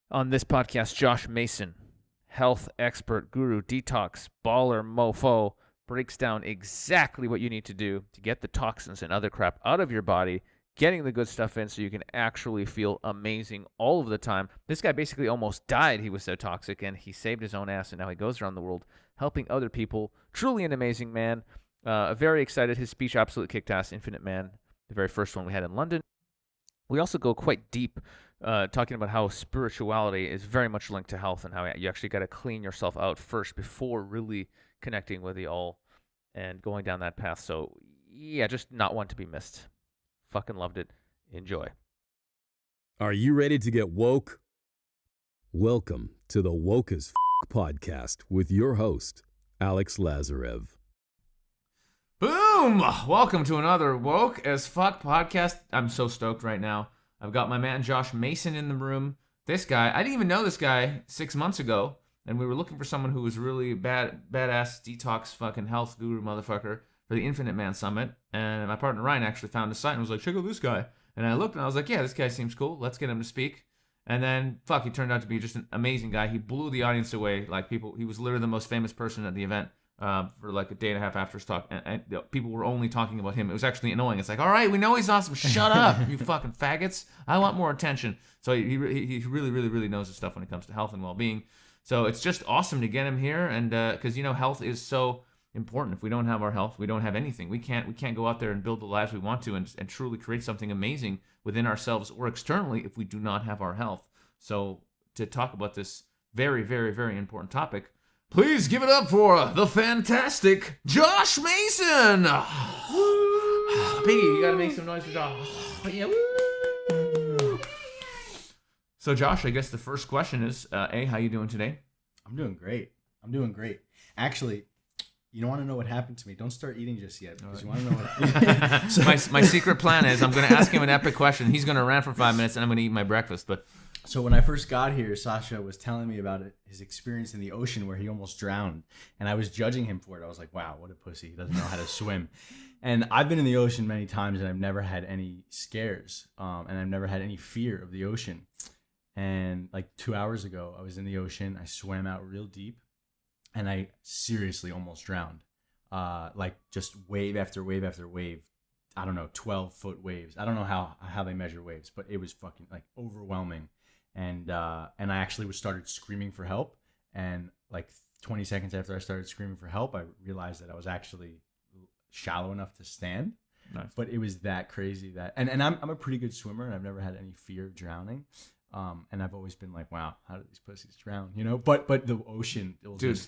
On this podcast, Josh Macin, health expert, guru, detox, baller, mofo, breaks down exactly what you need to do to get the toxins and other crap out of your body, getting the good stuff in so you can actually feel amazing all of the time. This guy basically almost died. He was so toxic, and he saved his own ass, and now he goes around the world helping other people. Truly an amazing man. Very excited. His speech absolutely kicked ass. Infinite Man, the very first one we had in London. We also go quite deep, talking about how spirituality is very much linked to health and how you actually got to clean yourself out first before really connecting with the all and going down that path. So, yeah, just not one to be missed. Fucking loved it. Enjoy. Are you ready to get woke? Welcome to the Woke as podcast with your host, Alex Lazarev. Boom! Welcome to another Woke as Fuck podcast. I'm so stoked right now. I've got my man Josh Macin in the room. This guy, I didn't even know this guy 6 months ago, and we were looking for someone who was really badass detox fucking health guru motherfucker for the Infinite Man Summit. And my partner Ryan actually found his site and was like, check out this guy. And I looked and I was like, yeah, this guy seems cool. Let's get him to speak. And then, he turned out to be just an amazing guy. He blew the audience away. Like, he was literally the most famous person at the event. For like a day and a half after his talk, and people were only talking about him. It was actually annoying. It's like, all right, we know he's awesome. Shut up, you fucking faggots. I want more attention. So he really knows his stuff when it comes to health and well-being. So it's just awesome to get him here, and because health is so important. If we don't have our health, we don't have anything. We can't go out there and build the lives we want to, and truly create something amazing within ourselves or externally if we do not have our health. So to talk about this very, very, very important topic, please give it up for the fantastic Josh Macin. Piggy, you gotta make some noise for Josh. Yeah, woo. So Josh, I guess the first question is, how you doing today? I'm doing great. Actually, you don't want to know what happened to me. Don't start eating just yet because you want to know what. So, my secret plan is I'm going to ask him an epic question. He's going to rant for 5 minutes, and I'm going to eat my breakfast. But so when I first got here, Sasha was telling me about his experience in the ocean where he almost drowned, and I was judging him for it. I was like, "Wow, what a pussy! He doesn't know how to swim." And I've been in the ocean many times, and I've never had any scares, and I've never had any fear of the ocean. And like 2 hours ago, I was in the ocean. I swam out real deep, and I seriously almost drowned. Like just wave after wave after wave. I don't know, 12-foot waves. I don't know how they measure waves, but it was fucking like overwhelming. And I actually started screaming for help. And like 20 seconds after I started screaming for help, I realized that I was actually shallow enough to stand. Nice. But it was that crazy and I'm a pretty good swimmer, and I've never had any fear of drowning. And I've always been like, wow, how do these pussies drown? But the ocean, dude,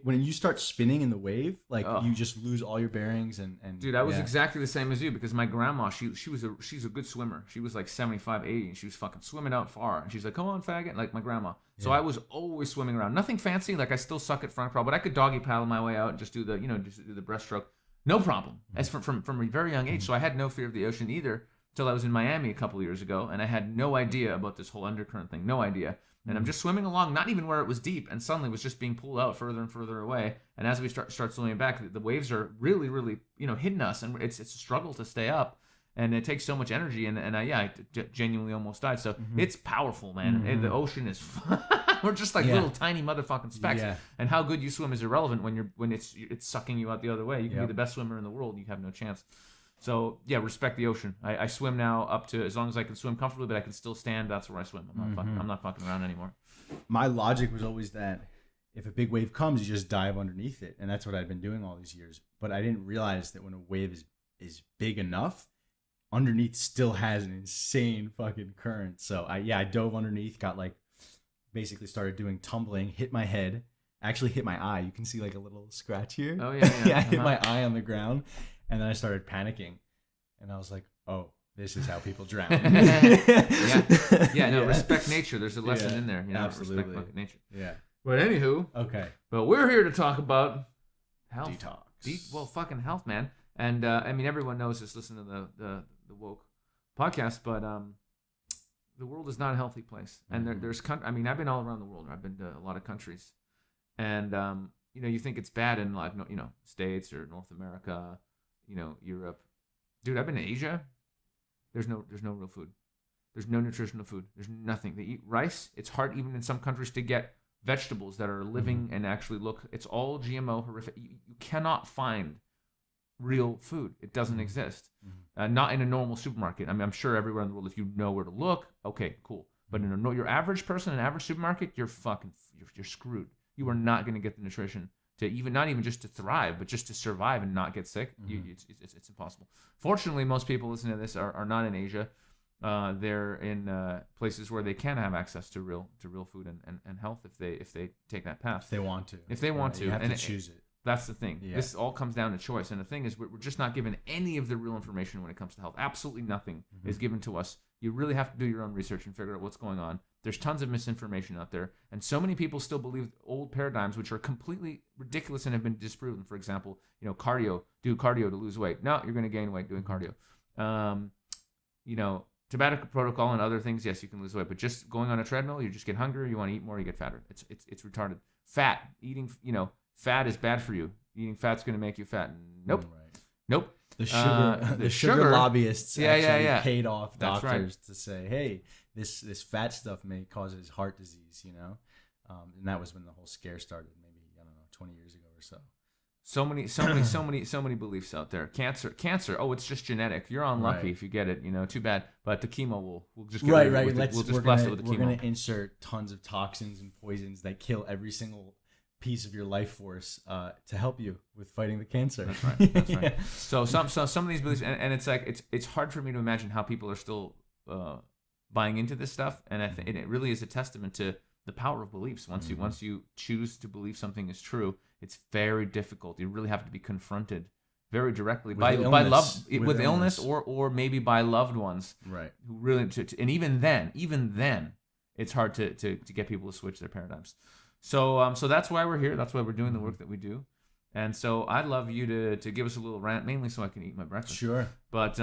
when you start spinning in the wave, like you just lose all your bearings. And dude, I was exactly the same as you, because my grandma, she's a good swimmer. She was like 75, 80, and she was fucking swimming out far. And she's like, come on, faggot, like my grandma. So I was always swimming around. Nothing fancy, like I still suck at front crawl, but I could doggy paddle my way out and just do the breaststroke, no problem. As from a very young age, so I had no fear of the ocean either. Till I was in Miami a couple of years ago, and I had no idea about this whole undercurrent thing, no idea. And I'm just swimming along, not even where it was deep, and suddenly was just being pulled out further and further away. And as we start swimming back, the waves are really, really, hitting us, and it's a struggle to stay up, and it takes so much energy. And I genuinely almost died. So it's powerful, man. And the ocean is we're just like little tiny motherfucking specks. Yeah. And how good you swim is irrelevant when it's sucking you out the other way. You can be the best swimmer in the world, you have no chance. So, yeah, respect the ocean. I swim now up to, as long as I can swim comfortably, but I can still stand. That's where I swim. I'm not fucking around anymore. My logic was always that if a big wave comes, you just dive underneath it. And that's what I've been doing all these years. But I didn't realize that when a wave is big enough, underneath still has an insane fucking current. So, I dove underneath, basically started doing tumbling, hit my head, actually hit my eye. You can see like a little scratch here. Oh, yeah. Yeah, I hit my eye on the ground. And then I started panicking, and I was like, "Oh, this is how people drown." Respect nature. There's a lesson in there. Absolutely. Respect fucking nature. Yeah. But anywho, okay. But we're here to talk about health. Detox. Fucking health, man. And everyone knows this. Listen to the woke podcast, but the world is not a healthy place. And there's I've been all around the world. I've been to a lot of countries, and you think it's bad in like States or North America. Europe. Dude, I've been to Asia. There's no real food. There's no nutritional food. There's nothing. They eat rice. It's hard even in some countries to get vegetables that are living and actually look. It's all GMO, horrific. You cannot find real food. It doesn't exist. Not in a normal supermarket. I mean, I'm sure everywhere in the world, if you know where to look, okay, cool. But in your average person in an average supermarket, you're screwed. You are not going to get the nutrition to even, not even just to thrive, but just to survive and not get sick. It's impossible. Fortunately, most people listening to this are not in Asia. They're in places where they can have access to real food and health if they take that path. If they want to. If they want to. You have to choose it. That's the thing. Yeah. This all comes down to choice. And the thing is, we're just not given any of the real information when it comes to health. Absolutely nothing is given to us. You really have to do your own research and figure out what's going on. There's tons of misinformation out there. And so many people still believe old paradigms, which are completely ridiculous and have been disproven. For example, cardio, do cardio to lose weight. No, you're going to gain weight doing cardio. Tobacco protocol and other things, yes, you can lose weight. But just going on a treadmill, you just get hungrier. You want to eat more, you get fatter. It's retarded. Fat, eating, fat is bad for you. Eating fat's going to make you fat. Nope. Right. Nope. The sugar lobbyists actually paid off That's doctors to say, hey, this fat stuff may cause heart disease, and that was when the whole scare started, maybe, 20 years ago or so. So many beliefs out there. Cancer. Oh, it's just genetic. You're unlucky if you get it. Too bad. But the chemo we'll just get rid of it. We'll just blast it with the chemo. We're gonna insert tons of toxins and poisons that kill every single piece of your life force to help you with fighting the cancer. That's right. That's right. So some of these beliefs, and it's like it's hard for me to imagine how people are still buying into this stuff, and it really is a testament to the power of beliefs. Once you choose to believe something is true, it's very difficult. You really have to be confronted very directly by illness or maybe by loved ones, right? Who really and even then it's hard to get people to switch their paradigms. So that's why we're here. That's why we're doing the work that we do. And so I'd love you to give us a little rant, mainly so I can eat my breakfast. Sure. But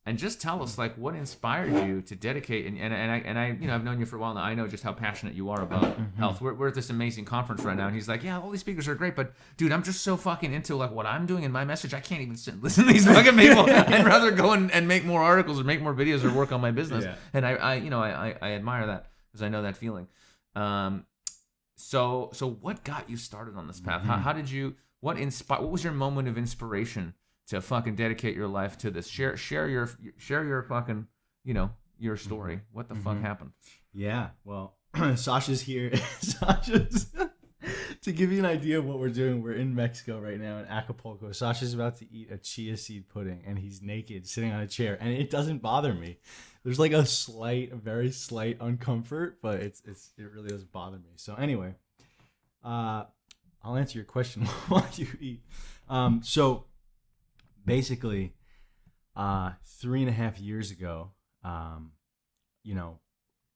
and just tell us like what inspired you to dedicate and I I've known you for a while now. I know just how passionate you are about health. We're at this amazing conference right now, and he's like, yeah, all these speakers are great, but dude, I'm just so fucking into like what I'm doing in my message. I can't even sit and listen to these fucking people. I'd rather go and make more articles or make more videos or work on my business. Yeah. And I admire that because I know that feeling. So what got you started on this path? How did you? What was your moment of inspiration to fucking dedicate your life to this? Share your fucking your story. What the fuck happened? Yeah, well, Sasha's here. To give you an idea of what we're doing, we're in Mexico right now in Acapulco. Sasha's about to eat a chia seed pudding, and he's naked, sitting on a chair, and it doesn't bother me. There's like a very slight uncomfort, but it really doesn't bother me. So anyway, I'll answer your question while you eat. So basically, 3.5 years ago, I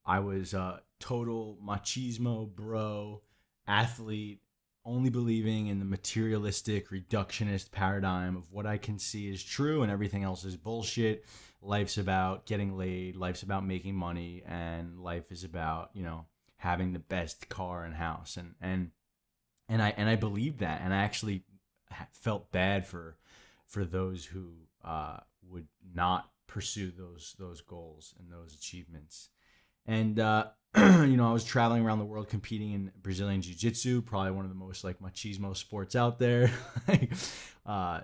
was a total machismo bro, athlete, only believing in the materialistic, reductionist paradigm of what I can see is true and everything else is bullshit. Life's about getting laid, life's about making money, and life is about, having the best car and house. And I believed that, and I actually felt bad for those who would not pursue those goals and those achievements. And I was traveling around the world competing in Brazilian Jiu-Jitsu, probably one of the most like machismo sports out there.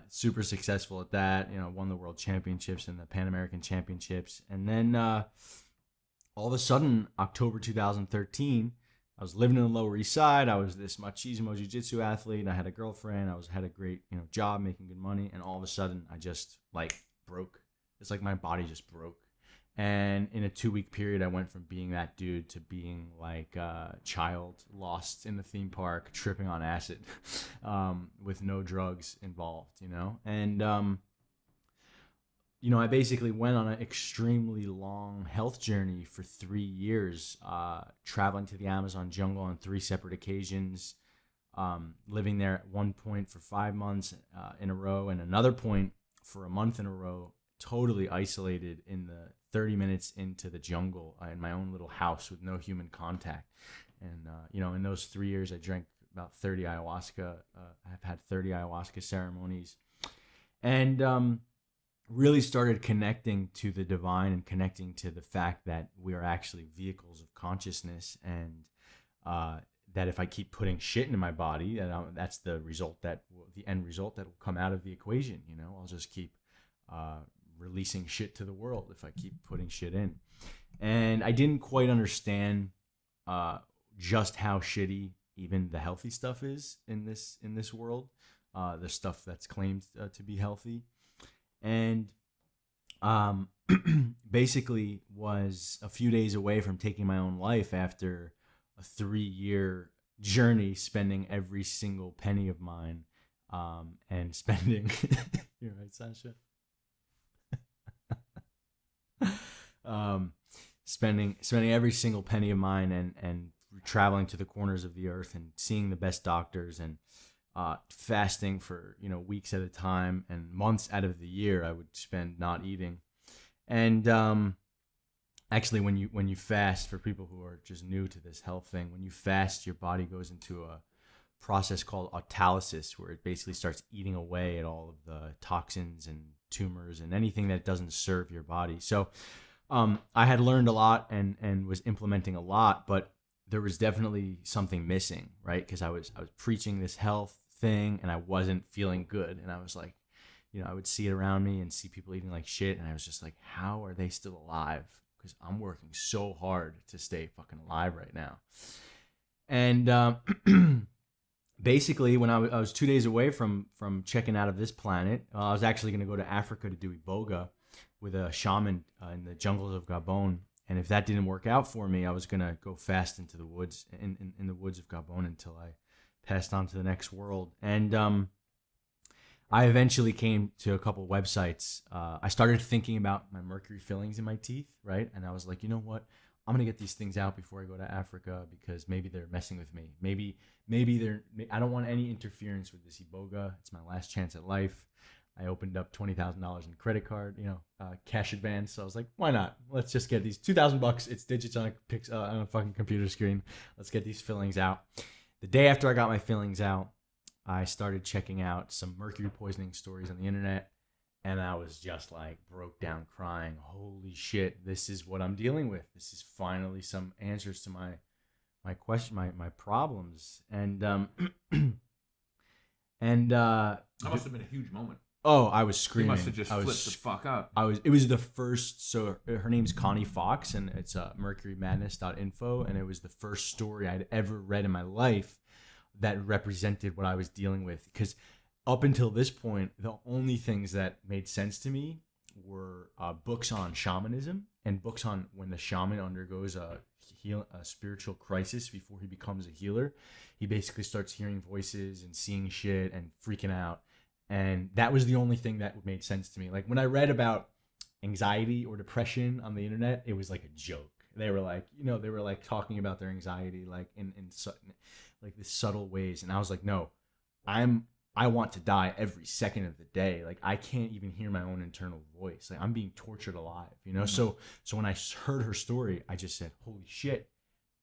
Super successful at that. Won the world championships and the Pan American championships. And then all of a sudden, October 2013, I was living in the Lower East Side. I was this machismo jiu-jitsu athlete. I had a girlfriend. I had a great job, making good money. And all of a sudden, I just like broke. It's like my body just broke. And in a 2-week period, I went from being that dude to being like a child lost in the theme park, tripping on acid, with no drugs involved, And, I basically went on an extremely long health journey for 3 years, traveling to the Amazon jungle on 3 separate occasions, living there at one point for 5 months in a row, and another point for a month in a row, totally isolated in the 30 minutes into the jungle in my own little house with no human contact. And, in those 3 years, I drank about 30 ayahuasca. I've had 30 ayahuasca ceremonies. And really started connecting to the divine and connecting to the fact that we are actually vehicles of consciousness, and that if I keep putting shit into my body, that's the end result that will come out of the equation. I'll just keep releasing shit to the world if I keep putting shit in. And I didn't quite understand just how shitty even the healthy stuff is in this world, the stuff that's claimed to be healthy. And basically was a few days away from taking my own life after a 3-year journey, spending every single penny of mine, and spending you're right, Sasha. Spending every single penny of mine, and traveling to the corners of the earth and seeing the best doctors, and fasting for weeks at a time, and months out of the year I would spend not eating. And actually, when you fast, for people who are just new to this health thing, when you fast, your body goes into a process called autolysis, where it basically starts eating away at all of the toxins and tumors and anything that doesn't serve your body. So I had learned a lot and was implementing a lot, but there was definitely something missing, right? Because I was preaching this health thing and I wasn't feeling good. And I was like, I would see it around me and see people eating like shit. And I was just like, how are they still alive? Because I'm working so hard to stay fucking alive right now. And basically, when I was 2 days away from checking out of this planet, I was actually going to go to Africa to do Iboga with a shaman in the jungles of Gabon. And if that didn't work out for me, I was going to go fast into the woods, in the woods of Gabon, until I passed on to the next world. And I eventually came to a couple websites. I started thinking about my mercury fillings in my teeth, right? And I was like, you know what? I'm going to get these things out before I go to Africa, because maybe they're messing with me. Maybe I don't want any interference with this Iboga. It's my last chance at life. I opened up $20,000 in credit card, cash advance. So I was like, why not? Let's just get these $2,000. It's digits on a fucking computer screen. Let's get these fillings out. The day after I got my fillings out, I started checking out some mercury poisoning stories on the internet. And I was just like broke down crying. Holy shit, this is what I'm dealing with. This is finally some answers to my question, my problems. And that must have been a huge moment. Oh, I was screaming. You must have just flipped the fuck up. It was the first. So her name's Connie Fox, and it's mercurymadness.info, and it was the first story I'd ever read in my life that represented what I was dealing with. Because up until this point, the only things that made sense to me were books on shamanism and books on when the shaman undergoes a spiritual crisis before he becomes a healer. He basically starts hearing voices and seeing shit and freaking out. And that was the only thing that made sense to me. Like when I read about anxiety or depression on the internet, it was like a joke. They were like, talking about their anxiety, like in like these subtle ways. And I was like, no, I want to die every second of the day. Like I can't even hear my own internal voice. Like I'm being tortured alive, Mm-hmm. So when I heard her story, I just said, holy shit,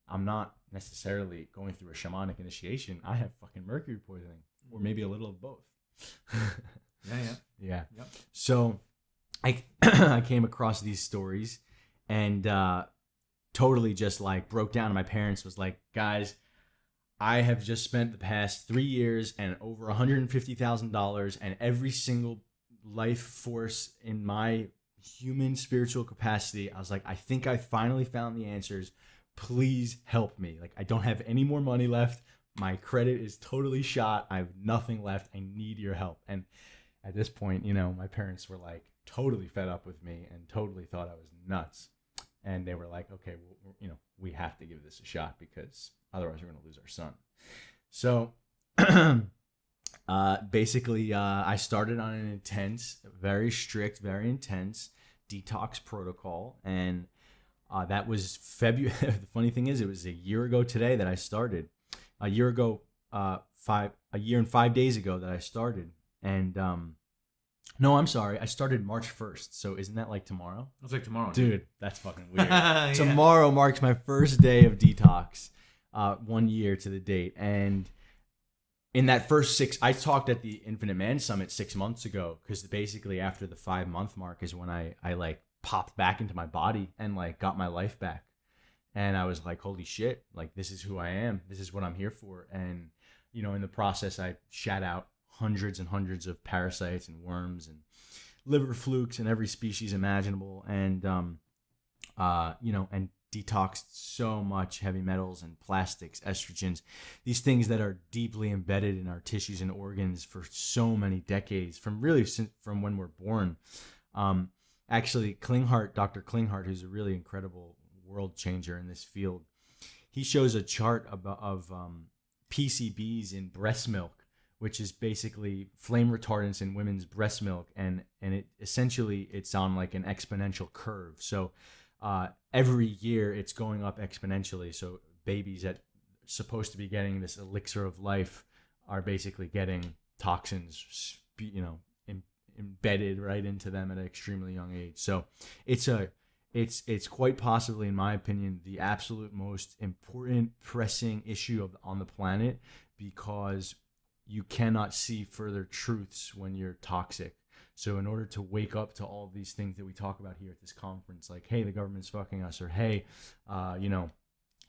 I'm not necessarily going through a shamanic initiation. I have fucking mercury poisoning, or maybe a little of both. Yeah. Yep. So I came across these stories and totally just like broke down. And my parents was like, guys, I have just spent the past 3 years and over $150,000, and every single life force in my human spiritual capacity. I was like, I think I finally found the answers. Please help me. Like I don't have any more money left. My credit is totally shot. I have nothing left. I need your help. And at this point, my parents were like totally fed up with me and totally thought I was nuts. And they were like, okay, well, we have to give this a shot, because otherwise we're going to lose our son. So basically, I started on an intense, very strict, very intense detox protocol. And that was February. The funny thing is, it was a year ago today that I started. A year and 5 days ago that I started. And no, I'm sorry. I started March 1st. So isn't that like tomorrow? It's like tomorrow. Dude, that's fucking weird. Yeah. Tomorrow marks my first day of detox, 1 year to the date. And in that first I talked at the Infinite Man Summit 6 months ago, because basically after the 5-month mark is when I like popped back into my body and like got my life back. And I was like, holy shit, like this is who I am. This is what I'm here for. And, you know, in the process, I shat out hundreds and hundreds of parasites and worms and liver flukes and every species imaginable. And, you know, and detoxed so much heavy metals and plastics, estrogens, these things that are deeply embedded in our tissues and organs for so many decades, from when we're born. Actually, Dr. Klinghardt, who's a really incredible world changer in this field, he shows a chart of PCBs in breast milk, which is basically flame retardants in women's breast milk, and it essentially it's on like an exponential curve. So every year it's going up exponentially. So babies that are supposed to be getting this elixir of life are basically getting toxins, you know, embedded right into them at an extremely young age. So it's quite possibly, in my opinion, the absolute most important pressing issue on the planet, because you cannot see further truths when you're toxic. So in order to wake up to all of these things that we talk about here at this conference, like, hey, the government's fucking us, or hey, you know,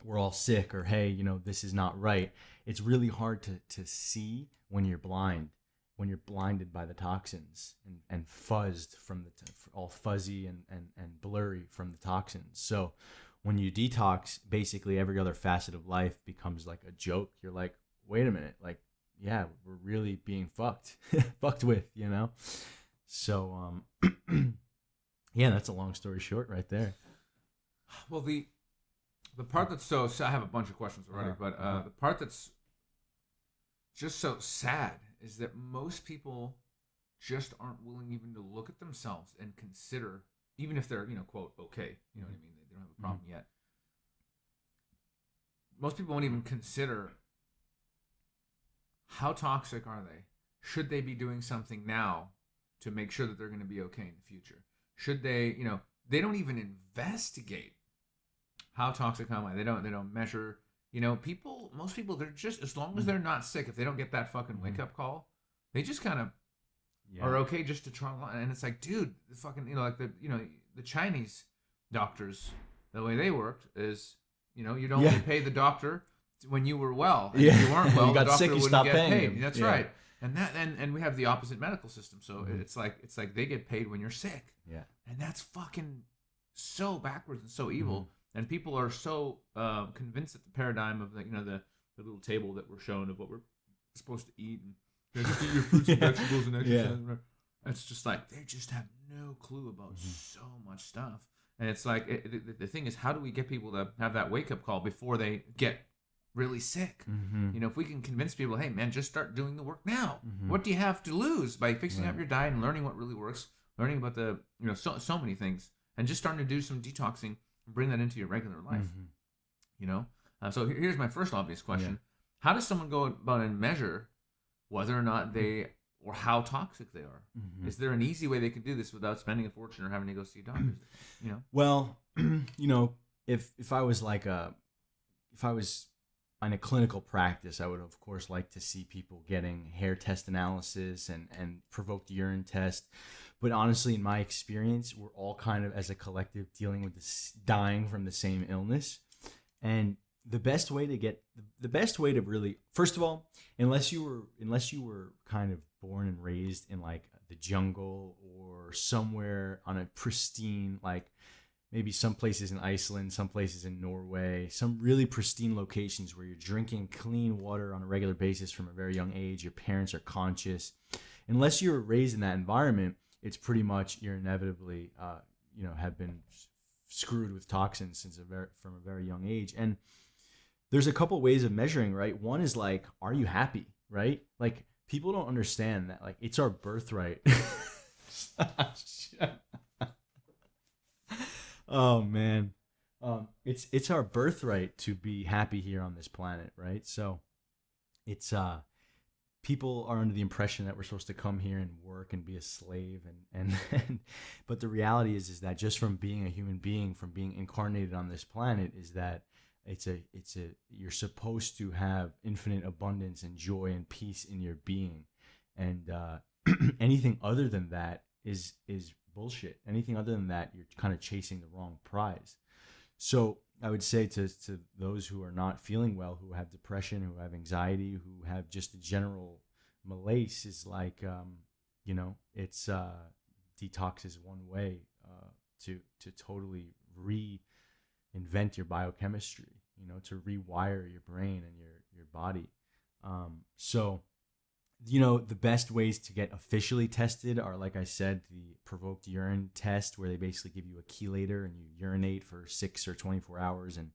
we're all sick, or hey, you know, this is not right. It's really hard to see when you're blind, when you're blinded by the toxins and fuzzed from all fuzzy and blurry from the toxins. So when you detox, basically every other facet of life becomes like a joke. You're like, wait a minute, like, yeah, we're really being fucked with, you know? So, yeah, that's a long story short right there. Well, the part that's so I have a bunch of questions already, but the part that's just so sad is that most people just aren't willing even to look at themselves and consider, even if they're, you know, quote, okay, you know what I mean? They don't have a problem yet. Most people won't even consider, how toxic are they? Should they be doing something now to make sure that they're going to be okay in the future? Should they, you know, they don't even investigate how toxic am I? They don't measure, you know, most people, they're just, as long as they're not sick, if they don't get that fucking wake up call, they just kind of are okay just to try. And it's like, dude, the fucking, you know, like the Chinese doctors, the way they worked is, you know, you'd only pay the doctor when you were well. And if you weren't well, you got the doctor sick, you wouldn't stopped get paying paid. him. That's right. And and we have the opposite medical system. So it's like they get paid when you're sick. Yeah. And that's fucking so backwards and so evil. And people are so convinced that the paradigm of the, you know, the little table that we're shown of what we're supposed to eat, and just eat your fruits and vegetables and exercise. It's just like they just have no clue about so much stuff. And it's like the thing is, how do we get people to have that wake up call before they get really sick? You know, if we can convince people, hey man, just start doing the work now. What do you have to lose by fixing up your diet and learning what really works, learning about the, you know, so many things, and just starting to do some detoxing and bring that into your regular life. You know, so here's my first obvious question: how does someone go about and measure whether or not they or how toxic they are? Is there an easy way they can do this without spending a fortune or having to go see a doctor? You know, well, you know, if I was in a clinical practice, I would of course like to see people getting hair test analysis and provoked urine test. But honestly, in my experience, we're all kind of, as a collective, dealing with this, dying from the same illness. And the best way to really, first of all, unless you were kind of born and raised in like the jungle or somewhere on a pristine, like maybe some places in Iceland, some places in Norway, some really pristine locations where you're drinking clean water on a regular basis from a very young age, your parents are conscious. Unless you were raised in that environment, it's pretty much you're inevitably, you know, have been screwed with toxins from a very young age. And there's a couple ways of measuring, right? One is like, are you happy, right? Like, people don't understand that, like, it's our birthright. Oh man, it's our birthright to be happy here on this planet, right? So it's people are under the impression that we're supposed to come here and work and be a slave, and but the reality is that just from being a human being, from being incarnated on this planet, is that you're supposed to have infinite abundance and joy and peace in your being, and anything other than that is bullshit. Anything other than that, you're kind of chasing the wrong prize. So I would say to those who are not feeling well, who have depression, who have anxiety, who have just a general malaise, is like, it's detox is one way to totally reinvent your biochemistry, to rewire your brain and your body. So the best ways to get officially tested are, like I said, the provoked urine test, where they basically give you a chelator and you urinate for 6 or 24 hours and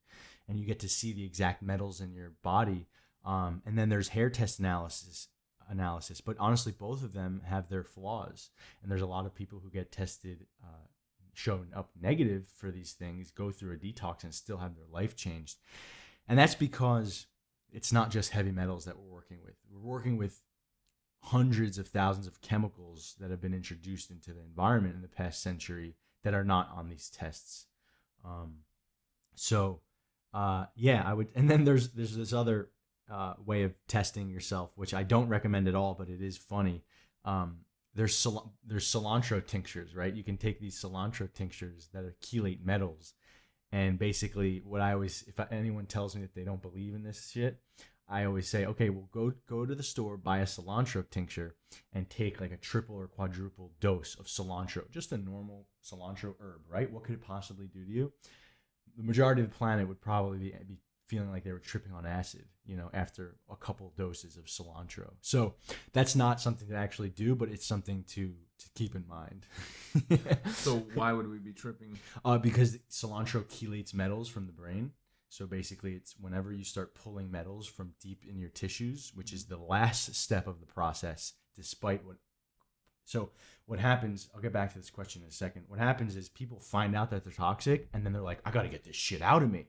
you get to see the exact metals in your body. And then there's hair test analysis. But honestly, both of them have their flaws. And there's a lot of people who get tested, shown up negative for these things, go through a detox and still have their life changed. And that's because it's not just heavy metals that we're working with. We're working with hundreds of thousands of chemicals that have been introduced into the environment in the past century that are not on these tests. I would. And then there's this other way of testing yourself, which I don't recommend at all, but it is funny. There's cilantro tinctures, right? You can take these cilantro tinctures that are chelate metals, and basically, if anyone tells me that they don't believe in this shit, I always say, okay, well, go to the store, buy a cilantro tincture, and take like a triple or quadruple dose of cilantro, just a normal cilantro herb, right? What could it possibly do to you? The majority of the planet would probably be feeling like they were tripping on acid, after a couple doses of cilantro. So that's not something to actually do, but it's something to keep in mind. So why would we be tripping? Because cilantro chelates metals from the brain. So basically, it's whenever you start pulling metals from deep in your tissues, which is the last step of the process, So what happens, I'll get back to this question in a second. What happens is people find out that they're toxic, and then they're like, I got to get this shit out of me.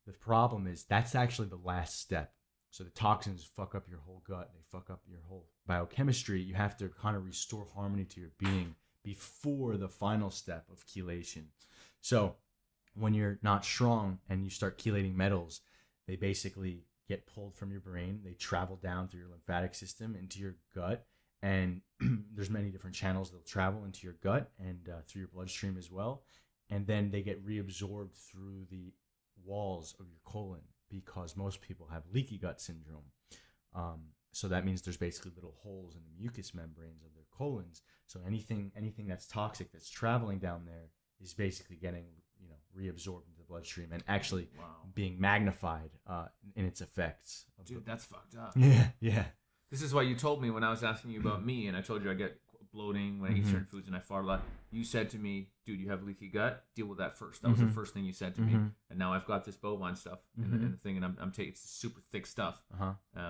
The problem is that's actually the last step. So the toxins fuck up your whole gut. They fuck up your whole biochemistry. You have to kind of restore harmony to your being before the final step of chelation. So when you're not strong and you start chelating metals, they basically get pulled from your brain. They travel down through your lymphatic system into your gut. And there's many different channels they'll travel into your gut and through your bloodstream as well. And then they get reabsorbed through the walls of your colon, because most people have leaky gut syndrome. So that means there's basically little holes in the mucous membranes of their colons. So anything that's toxic that's traveling down there is basically getting reabsorbed into the bloodstream and actually being magnified in its effects. Dude, that's fucked up. Yeah. This is why you told me when I was asking you about me, and I told you I get bloating when I eat certain foods and I fart a lot. You said to me, dude, you have leaky gut, deal with that first. That was the first thing you said to me. And now I've got this bovine stuff in the thing, and I'm taking super thick stuff.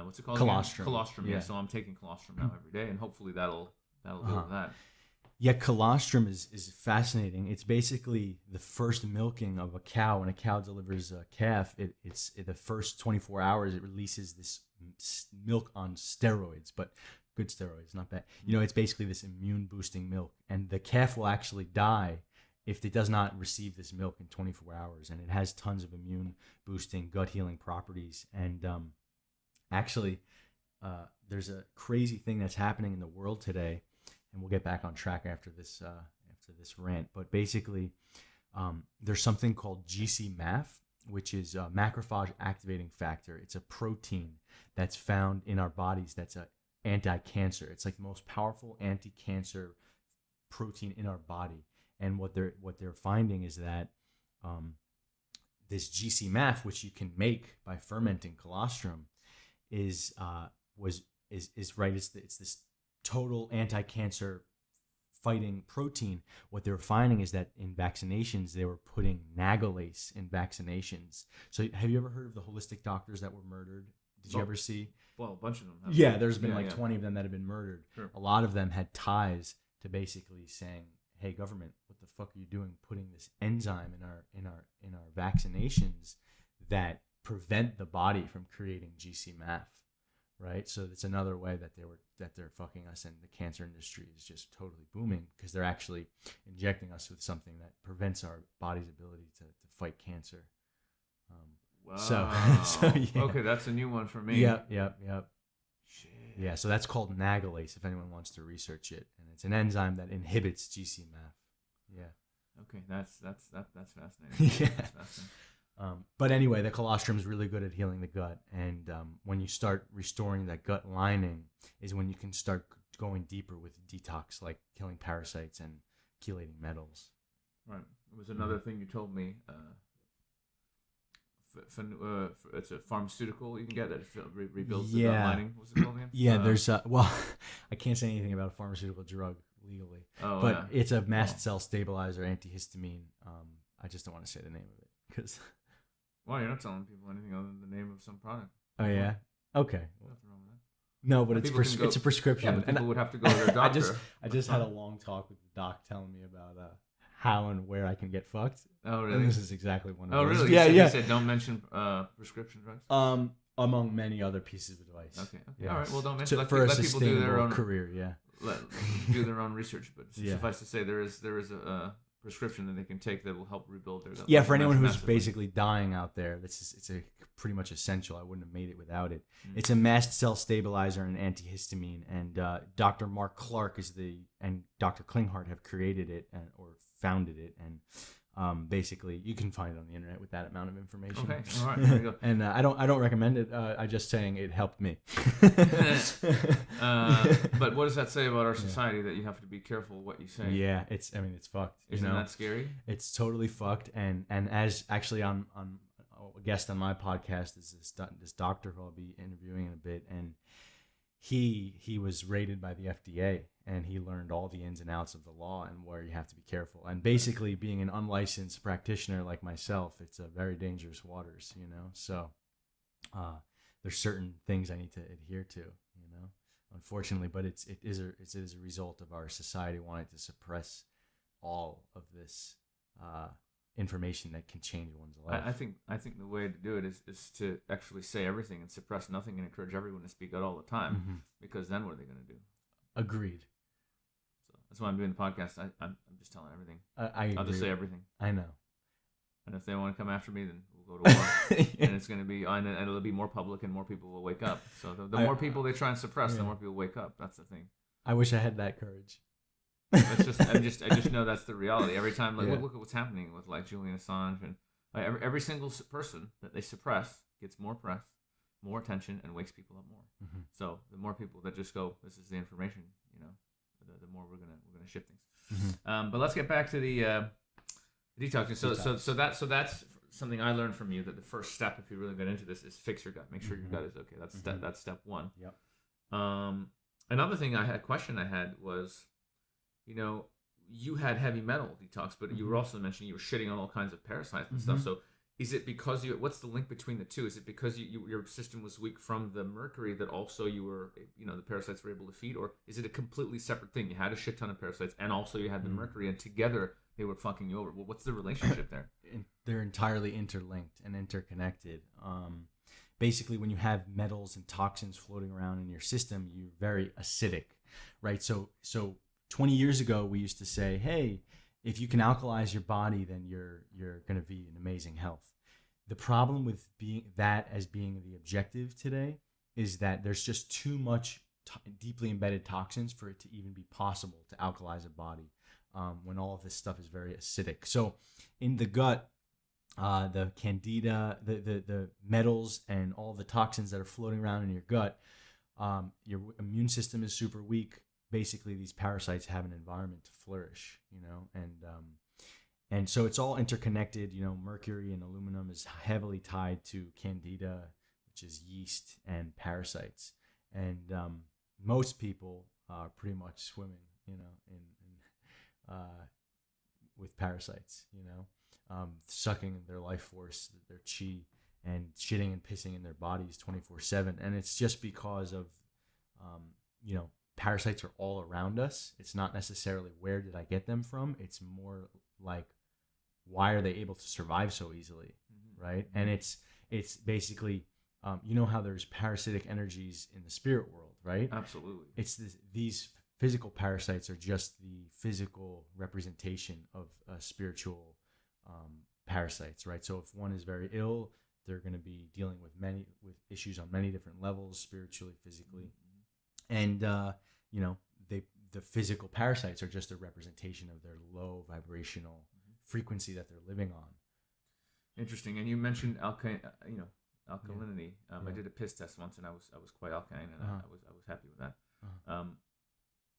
What's it called? Colostrum. Colostrum, yeah. So I'm taking colostrum now every day, and hopefully that'll deal with that. Yeah, colostrum is fascinating. It's basically the first milking of a cow. When a cow delivers a calf, it's the first 24 hours, it releases this milk on steroids, but good steroids, not bad. It's basically this immune boosting milk, and the calf will actually die if it does not receive this milk in 24 hours. And it has tons of immune boosting, gut healing properties. And actually, there's a crazy thing that's happening in the world today, and we'll get back on track after this rant. But basically, there's something called GC-MAF, which is a macrophage activating factor. It's a protein that's found in our bodies that's a anti-cancer. It's like the most powerful anti-cancer protein in our body. And what they're finding is that this GC-MAF, which you can make by fermenting colostrum, is right. It's this total anti-cancer fighting protein. What they're finding is that in vaccinations, they were putting nagalase in vaccinations. So have you ever heard of the holistic doctors that were murdered? Did you ever see? Well, a bunch of them have. Yeah, there's been 20 of them that have been murdered. Sure. A lot of them had ties to basically saying, hey, government, what the fuck are you doing putting this enzyme in our vaccinations that prevent the body from creating GC-MAF? Right, so it's another way that they're fucking us, and the cancer industry is just totally booming because they're actually injecting us with something that prevents our body's ability to fight cancer. Wow. So yeah. Okay, that's a new one for me. Yep. Shit. Yeah, so that's called nagalase if anyone wants to research it, and it's an enzyme that inhibits GCMAF. Yeah. Okay, that's fascinating. Yeah. That's fascinating. But anyway, the colostrum is really good at healing the gut, and when you start restoring that gut lining, is when you can start going deeper with detox, like killing parasites and chelating metals. Right. It was another thing you told me. It's a pharmaceutical you can get that rebuilds the gut lining. What's it called again? Yeah, there's well, I can't say anything about a pharmaceutical drug legally, but it's a mast cell stabilizer antihistamine. I just don't want to say the name of it because. Well, you're not telling people anything other than the name of some product. Oh yeah. Okay. Nothing wrong with that. No, but it's a prescription. Yeah, but people would have to go to their doctor. I just had a long talk with the doc telling me about how and where I can get fucked. Oh really? And this is exactly one of those. Oh really? Yeah, He said don't mention prescription drugs. Among many other pieces of advice. Okay. Yes. All right. Well, don't mention. Let people do their own career. Yeah. Do their own research, but suffice to say, there is a prescription that they can take that will help rebuild their gut. Yeah, for anyone who's basically dying out there, it's a pretty much essential. I wouldn't have made it without it. It's a mast cell stabilizer and antihistamine, and Dr. Mark Clark and Dr. Klinghardt have created it or founded it, and basically you can find it on the internet with that amount of information. Okay, all right, there you go. And I don't recommend it. I'm just saying it helped me. But what does that say about our society that you have to be careful what you say? Yeah, it's fucked. Isn't that scary? It's totally fucked. And as actually on a guest on my podcast is this doctor who I'll be interviewing in a bit, and he was rated by the FDA, and he learned all the ins and outs of the law and where you have to be careful. And basically, being an unlicensed practitioner like myself, it's a very dangerous waters, So there's certain things I need to adhere to, Unfortunately, but it is a result of our society wanting to suppress all of this information that can change one's life. I think the way to do it is to actually say everything and suppress nothing and encourage everyone to speak out all the time, because then what are they going to do? Agreed. So that's why I'm doing the podcast. I'm just telling everything. I'll just say everything. I know. And if they want to come after me, then we'll go to war. And it's going to be, and it'll be more public, and more people will wake up. So the more people they try and suppress, the more people wake up. That's the thing. I wish I had that courage. I just know that's the reality. Every time, look at what's happening with Julian Assange, and every single person that they suppress gets more press, more attention, and wakes people up more. So the more people that just go, this is the information, the more we're gonna shift things. But let's get back to the detoxing. So that's something I learned from you, that the first step, if you really get into this, is fix your gut. Make sure your gut is okay. That's step one. Yep. Another thing question I had was, you had heavy metal detox, but you were also mentioning you were shitting on all kinds of parasites and stuff. So is it because what's the link between the two? Is it because your system was weak from the mercury that also you were, the parasites were able to feed? Or is it a completely separate thing? You had a shit ton of parasites and also you had the mercury, and together they were fucking you over. Well, what's the relationship there? They're entirely interlinked and interconnected. Basically, when you have metals and toxins floating around in your system, you're very acidic, right? So 20 years ago, we used to say, hey, if you can alkalize your body, then you're going to be in amazing health. The problem with being the objective today is that there's just too much deeply embedded toxins for it to even be possible to alkalize a body when all of this stuff is very acidic. So in the gut, the candida, the metals, and all the toxins that are floating around in your gut, your immune system is super weak. Basically, these parasites have an environment to flourish, and so it's all interconnected. Mercury and aluminum is heavily tied to candida, which is yeast, and parasites. And most people are pretty much swimming, with parasites, sucking their life force, their chi, and shitting and pissing in their bodies 24/7. And it's just because of, parasites are all around us. It's not necessarily where did I get them from. It's more like, why are they able to survive so easily, right? And it's basically, how there's parasitic energies in the spirit world, right? Absolutely. It's these physical parasites are just the physical representation of spiritual parasites, right? So if one is very ill, They're going to be dealing with issues on many different levels, spiritually, physically, and the physical parasites are just a representation of their low vibrational frequency that they're living on. Interesting. And you mentioned alkalinity. I did a piss test once, and I was quite alkaline, and I was happy with that.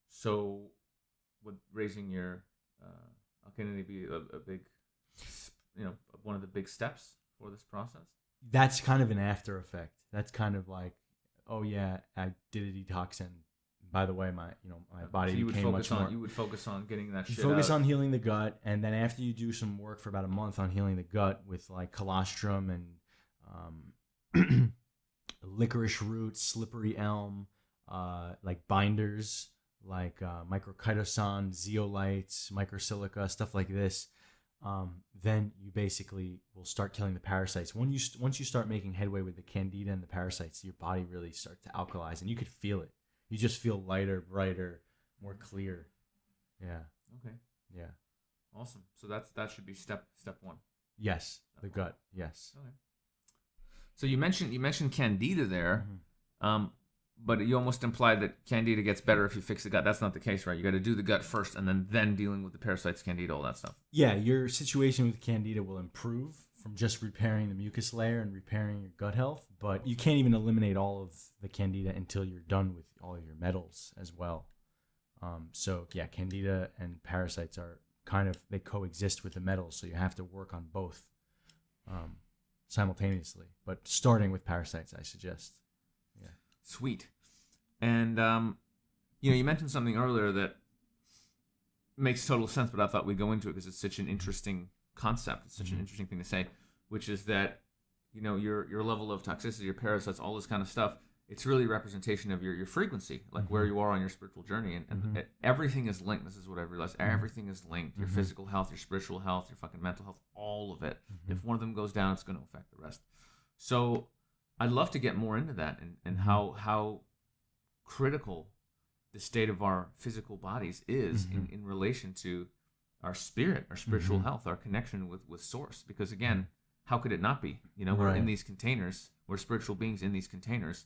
So would raising your alkalinity be a big, one of the big steps for this process? That's kind of an after effect. That's kind of like, oh yeah, I did a detox, and by the way, my body so became much more. You would focus on getting that shit focus out. on healing the gut, and then after you do some work for about a month on healing the gut with like colostrum and licorice root, slippery elm, like binders, like microchitosan, zeolites, microsilica, stuff like this. Then you basically will start killing the parasites. Once you start making headway with the candida and the parasites, your body really starts to alkalize, and you could feel it. You just feel lighter, brighter, more clear. Yeah. Okay. Yeah. Awesome. So that should be step one. Yes. The gut. Yes. Okay. So you mentioned candida there, but you almost implied that candida gets better if you fix the gut. That's not the case, right? You got to do the gut first, and then dealing with the parasites, candida, all that stuff. Yeah, your situation with candida will improve from just repairing the mucus layer and repairing your gut health, but you can't even eliminate all of the candida until you're done with all of your metals as well. So yeah, candida and parasites are they coexist with the metals, so you have to work on both simultaneously, but starting with parasites, I suggest. Yeah. Sweet. And you mentioned something earlier that makes total sense, but I thought we'd go into it because it's such an interesting concept. It's such an interesting thing to say, which is that your level of toxicity, your parasites, all this kind of stuff, it's really a representation of your frequency, like where you are on your spiritual journey, and everything is linked. This is what I realized. Everything is linked. Your physical health, your spiritual health, your fucking mental health, all of it. If one of them goes down, it's going to affect the rest. So I'd love to get more into that and how critical the state of our physical bodies is in relation to our spirit, our spiritual health, our connection with source. Because again, how could it not be? We're in these containers. We're spiritual beings in these containers.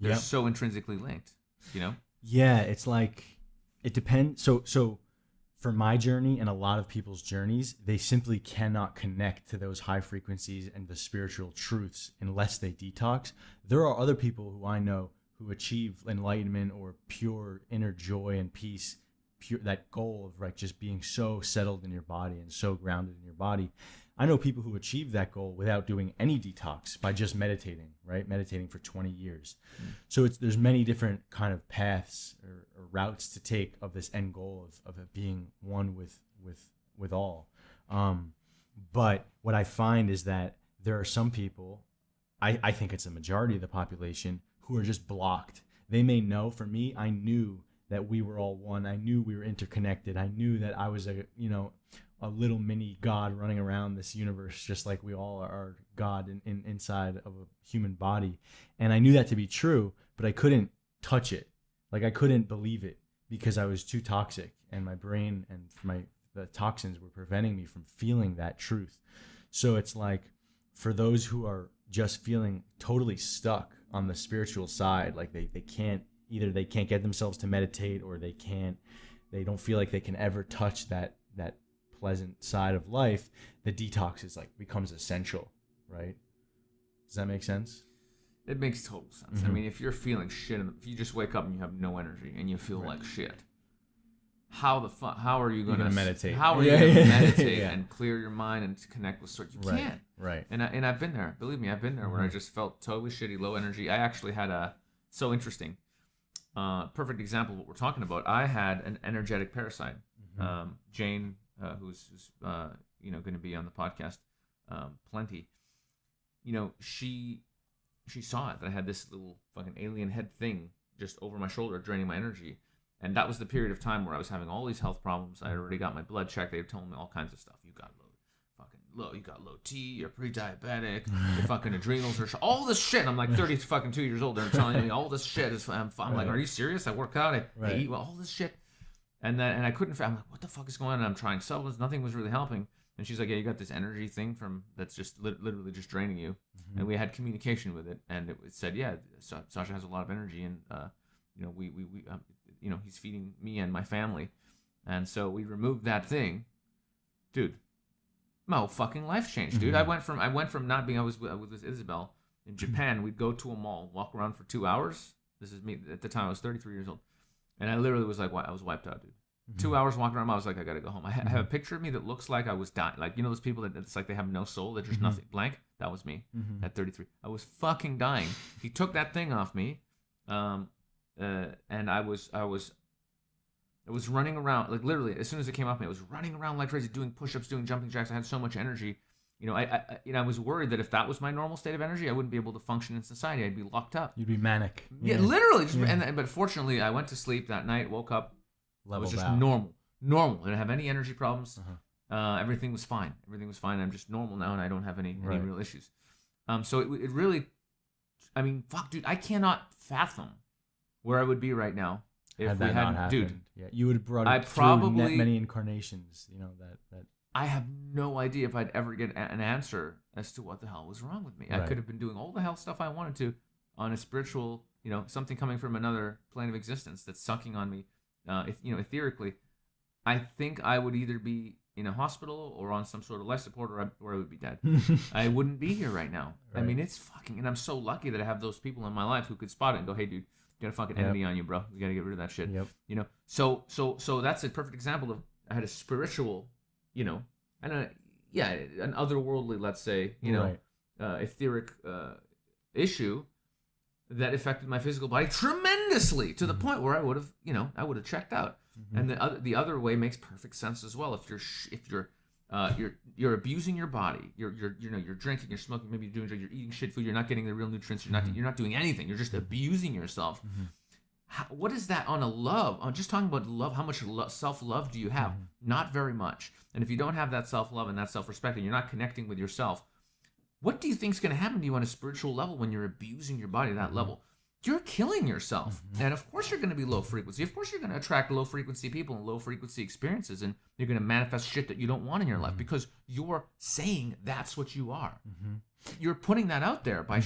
They're so intrinsically linked, Yeah, it's like, it depends. So for my journey and a lot of people's journeys, they simply cannot connect to those high frequencies and the spiritual truths unless they detox. There are other people who I know who achieve enlightenment or pure inner joy and peace, that goal of like just being so settled in your body and so grounded in your body. I know people who achieve that goal without doing any detox by just meditating, right? Meditating for 20 years. So there's many different kind of paths or routes to take of this end goal of it being one with all. But what I find is that there are some people, I think it's a majority of the population, who are just blocked. They may know. For me, I knew that we were all one. I knew we were interconnected. I knew that I was a little mini God running around this universe, just like we all are God inside of a human body. And I knew that to be true, but I couldn't touch it. Like I couldn't believe it because I was too toxic, and my brain and the toxins were preventing me from feeling that truth. So it's like, for those who are just feeling totally stuck on the spiritual side, like they can't get themselves to meditate, or they don't feel like they can ever touch that pleasant side of life, the detox is like becomes essential, right? Does that make sense? It makes total sense. I mean, if you're feeling shit, if you just wake up and you have no energy and you feel like shit, how are you going to meditate? How are you going to meditate and clear your mind and connect with source? You can't. Right. And I've been there. Believe me, I've been there where I just felt totally shitty, low energy. I actually had so interesting, perfect example of what we're talking about. I had an energetic parasite. Jane, who's going to be on the podcast, plenty. She saw it, that I had this little fucking alien head thing just over my shoulder, draining my energy. And that was the period of time where I was having all these health problems. I had already got my blood checked. They were telling me all kinds of stuff. You got low T, you're pre-diabetic, your fucking adrenals are all this shit. And I'm like 2 years old. They're telling me all this shit is. I'm like, are you serious? I work out. I eat well, all this shit. And I couldn't. I'm like, what the fuck is going on? And I'm trying supplements. Nothing was really helping. And she's like, yeah, you got this energy thing that's just literally just draining you. And we had communication with it, and it said, yeah, Sasha has a lot of energy, and we he's feeding me and my family, and so we removed that thing, dude. My whole fucking life changed, dude. I went from not being. I was with Isabel in Japan. We'd go to a mall, walk around for 2 hours. This is me at the time. I was 33 years old, and I literally was like, I was wiped out, dude. 2 hours walking around, I was like, I gotta go home. I have a picture of me that looks like I was dying. Like, those people that it's like they have no soul, they're just nothing, blank. That was me at 33. I was fucking dying. He took that thing off me, and I was running around, like literally as soon as it came off me, I was running around like crazy, doing push-ups, doing jumping jacks. I had so much energy. I was worried that if that was my normal state of energy, I wouldn't be able to function in society. I'd be locked up. You'd be manic. Yeah, literally. But fortunately, I went to sleep that night, woke up. It was just normal. I didn't have any energy problems. Everything was fine. I'm just normal now, and I don't have any real issues. So it really, I mean, fuck, dude, I cannot fathom where I would be right now if we hadn't, dude. Yeah, you would have brought it through many incarnations. That. I have no idea if I'd ever get an answer as to what the hell was wrong with me. I could have been doing all the hell stuff I wanted to on a spiritual, something coming from another plane of existence that's sucking on me. Etherically, I think I would either be in a hospital or on some sort of life support, or I would be dead. I wouldn't be here right now. Right. I mean, it's fucking, and I'm so lucky that I have those people in my life who could spot it and go, hey, dude, you got a fucking enemy on you, bro. You got to get rid of that shit. Yep. So that's a perfect example of, I had a spiritual, an otherworldly, let's say, etheric issue that affected my physical body tremendously, to the point where I would have checked out. And the other way makes perfect sense as well. If you're abusing your body, you're drinking, you're smoking, maybe you're eating shit food, you're not getting the real nutrients, you're not doing anything, you're just abusing yourself. What is that on a love? I'm just talking about love. How much self-love do you have? Not very much. And if you don't have that self-love and that self-respect, and you're not connecting with yourself, what do you think is going to happen to you on a spiritual level when you're abusing your body to that level? You're killing yourself. And of course you're going to be low frequency. Of course you're going to attract low frequency people and low frequency experiences, and you're going to manifest shit that you don't want in your life because you're saying that's what you are. You're putting that out there by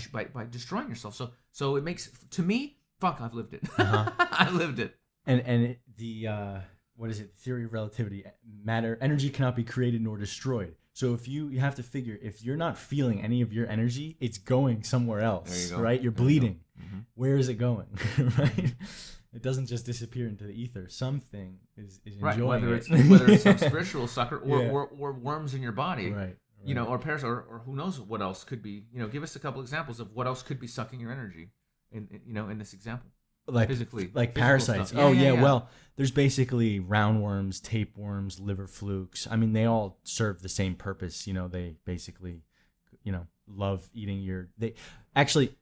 destroying yourself. So it makes, to me, fuck, I've lived it. I lived it. And what is it? Theory of relativity. Energy cannot be created nor destroyed. So if you have to figure, if you're not feeling any of your energy, it's going somewhere else, right? You're bleeding. Where is it going, right? It doesn't just disappear into the ether. Something is enjoying it. Whether it's some spiritual sucker or worms in your body, right. Or parasites, or who knows what else could be. Give us a couple examples of what else could be sucking your energy in this example. Like physically, like parasites. Stuff. Well, there's basically roundworms, tapeworms, liver flukes. I mean, they all serve the same purpose. They basically, love eating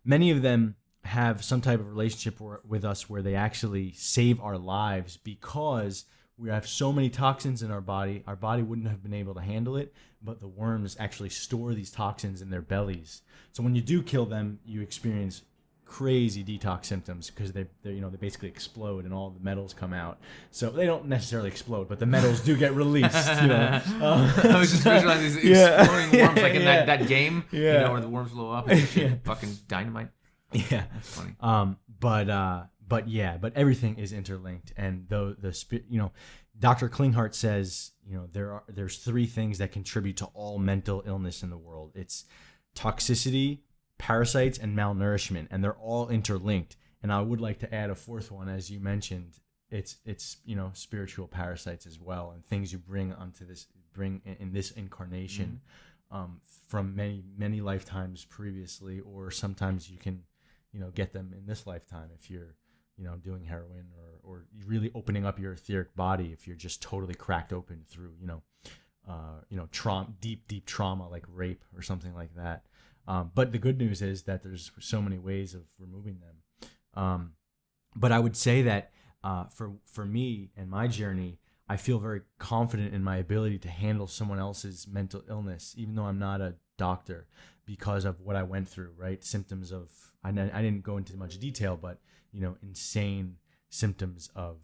many of them have some type of relationship with us where they actually save our lives, because we have so many toxins in our body wouldn't have been able to handle it, but the worms actually store these toxins in their bellies. So when you do kill them, you experience crazy detox symptoms, because they basically explode and all the metals come out. So they don't necessarily explode, but the metals do get released. I was just visualizing these exploding worms, like in that game, where the worms blow up and fucking dynamite. Yeah, that's funny. But everything is interlinked, and Dr. Klinghardt says, there's three things that contribute to all mental illness in the world. It's toxicity, parasites, and malnourishment, and they're all interlinked. And I would like to add a fourth one, as you mentioned. It's spiritual parasites as well, and things you bring in this incarnation from many lifetimes previously, or sometimes you can get them in this lifetime if you're doing heroin or really opening up your etheric body, if you're just totally cracked open through trauma, deep trauma like rape or something like that. But the good news is that there's so many ways of removing them. But I would say that for me and my journey, I feel very confident in my ability to handle someone else's mental illness, even though I'm not a doctor, because of what I went through, right? Symptoms of, I didn't go into much detail, but, insane symptoms of,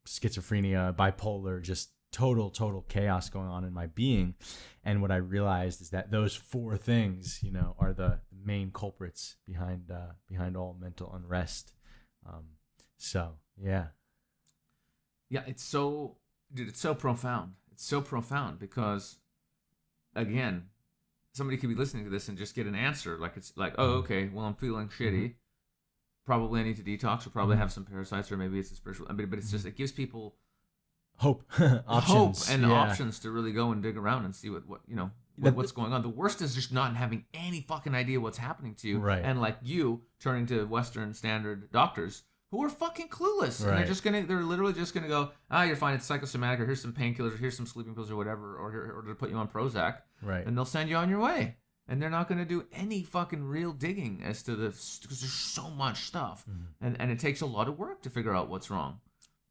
schizophrenia, bipolar, just total chaos going on in my being. And what I realized is that those 4 things, are the main culprits behind all mental unrest. So yeah. Yeah, it's so profound. It's so profound because, again, somebody could be listening to this and just get an answer. Like, it's like, oh, okay, well, I'm feeling shitty. Probably I need to detox, or probably have some parasites, or maybe it's a spiritual. But it's just, it gives people hope, options to really go and dig around and see what's going on. The worst is just not having any fucking idea what's happening to you, right? And like you turning to Western standard doctors who are fucking clueless, right. And they're literally just gonna go, you're fine, it's psychosomatic, or here's some painkillers, or here's some sleeping pills, or whatever, or to put you on Prozac, right? And they'll send you on your way, and they're not gonna do any fucking real digging as to because there's so much stuff, and it takes a lot of work to figure out what's wrong.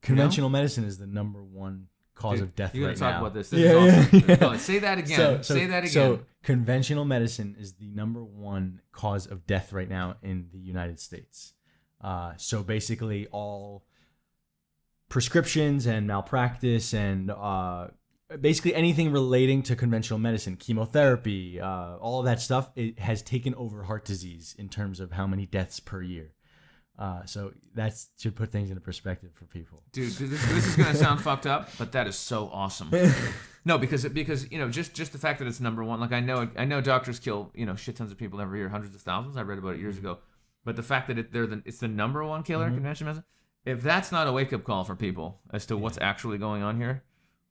Conventional medicine is the number 1 cause of death right now. You gotta talk about this. This is awesome. Yeah. Say that again. Say that again. So conventional medicine is the number 1 cause of death right now in the United States. So basically all prescriptions and malpractice and basically anything relating to conventional medicine, chemotherapy, all of that stuff, it has taken over heart disease in terms of how many deaths per year. So that should put things into perspective for people. Dude, this is gonna sound fucked up, but that is so awesome. No, because just the fact that it's number 1. Like I know doctors kill shit tons of people every year, hundreds of thousands. I read about it years ago. But the fact that it's the number 1 killer in conventional medicine, if that's not a wake up call for people as to what's actually going on here,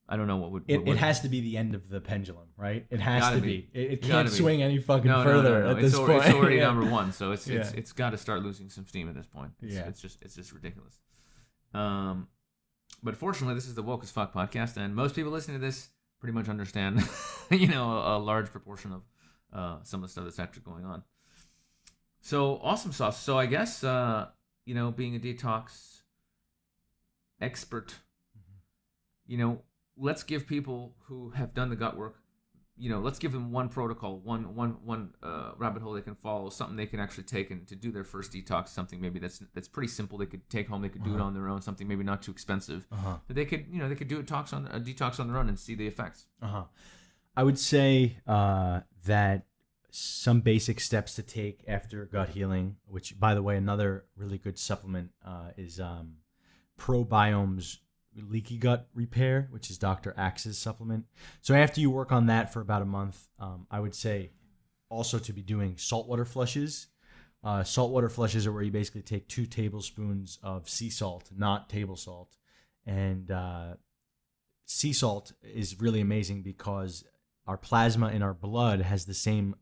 I don't know what would. It has to be the end of the pendulum, right? It has to be. It can't be. Swing any fucking further at this point. It's already number 1, so it's got to start losing some steam at this point. It's just ridiculous. But fortunately, this is the Woke as Fuck podcast, and most people listening to this pretty much understand, a large proportion of some of the stuff that's actually going on. So awesome sauce. So I guess being a detox expert, let's give people who have done the gut work, let's give them one protocol, one rabbit hole they can follow, something they can actually take and to do their first detox, something maybe that's pretty simple they could take home, they could do it on their own, something maybe not too expensive, that they could do a detox on their own and see the effects. I would say that some basic steps to take after gut healing, which, by the way, another really good supplement is Probiome's Leaky Gut Repair, which is Dr. Axe's supplement. So after you work on that for about a month, I would say also to be doing saltwater flushes. Saltwater flushes are where you basically take 2 tablespoons of sea salt, not table salt. And sea salt is really amazing because our plasma in our blood has the same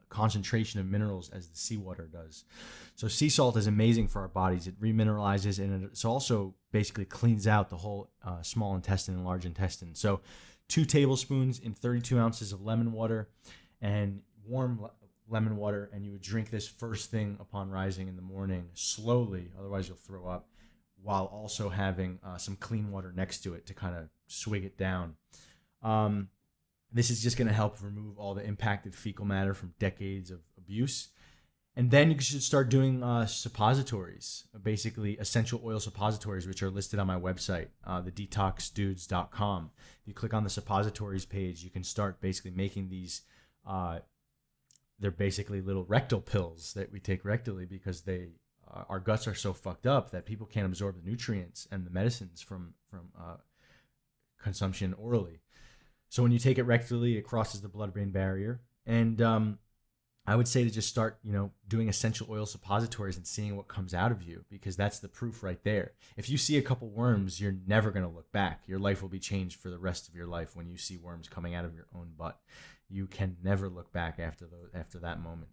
concentration of minerals as the seawater does. So sea salt is amazing for our bodies. It remineralizes, and it also basically cleans out the whole small intestine and large intestine. So 2 tablespoons in 32 ounces of lemon water, and warm lemon water, and you would drink this first thing upon rising in the morning slowly, otherwise you'll throw up, while also having some clean water next to it to kind of swig it down. This is just going to help remove all the impacted fecal matter from decades of abuse. And then you should start doing suppositories, basically essential oil suppositories, which are listed on my website, thedetoxdudes.com. If you click on the suppositories page, you can start basically making these. They're basically little rectal pills that we take rectally because our guts are so fucked up that people can't absorb the nutrients and the medicines from consumption orally. So when you take it rectally, it crosses the blood-brain barrier. And I would say to just start, doing essential oil suppositories and seeing what comes out of you, because that's the proof right there. If you see a couple worms, you're never going to look back. Your life will be changed for the rest of your life when you see worms coming out of your own butt. You can never look back after that moment.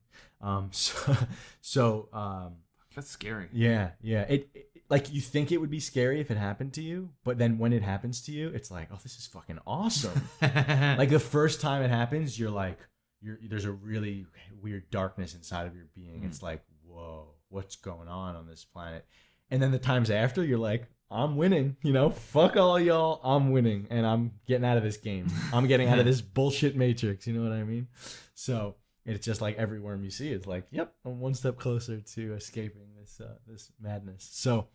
That's scary. Yeah. It like you think it would be scary if it happened to you, but then when it happens to you, it's like, oh, this is fucking awesome. Like the first time it happens, you're like, there's a really weird darkness inside of your being. It's like, whoa, what's going on this planet? And then the times after, you're like, I'm winning. Fuck all y'all. I'm winning, and I'm getting out of this game. I'm getting out of this bullshit matrix. You know what I mean? So it's just like every worm you see, it's like, yep, I'm one step closer to escaping this madness. So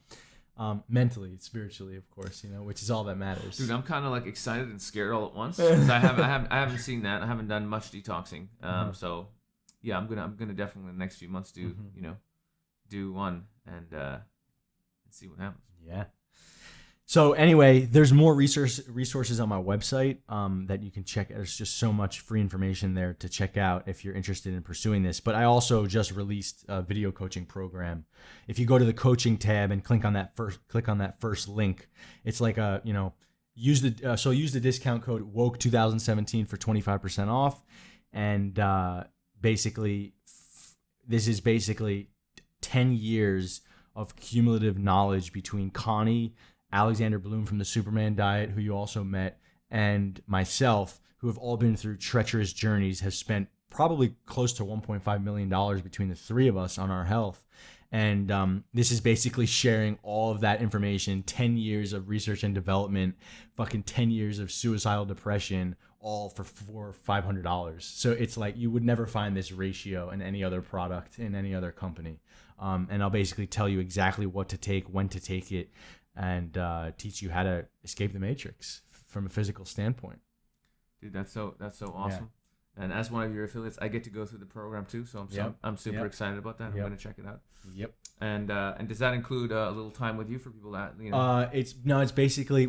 Mentally, spiritually, of course, which is all that matters. Dude, I'm kind of like excited and scared all at once. 'Cause I haven't seen that. I haven't done much detoxing. So yeah, I'm gonna definitely in the next few months do one and see what happens. Yeah. So anyway, there's more resources on my website that you can check. There's just so much free information there to check out if you're interested in pursuing this. But I also just released a video coaching program. If you go to the coaching tab and click on that first link, it's like use the discount code WOKE 2017 for 25% off. And basically, this is basically 10 years of cumulative knowledge between Connie, Alexander Bloom from the Superman Diet, who you also met, and myself, who have all been through treacherous journeys, have spent probably close to $1.5 million between the three of us on our health. And this is basically sharing all of that information, 10 years of research and development, fucking 10 years of suicidal depression, all for $400 or $500. So it's like you would never find this ratio in any other product, in any other company. And I'll basically tell you exactly what to take, when to take it, and teach you how to escape the matrix from a physical standpoint. Dude, that's so awesome. Yeah. And as one of your affiliates, I get to go through the program too, so I'm super excited about that. I'm gonna check it out. Yep. And does that include a little time with you for people that It's basically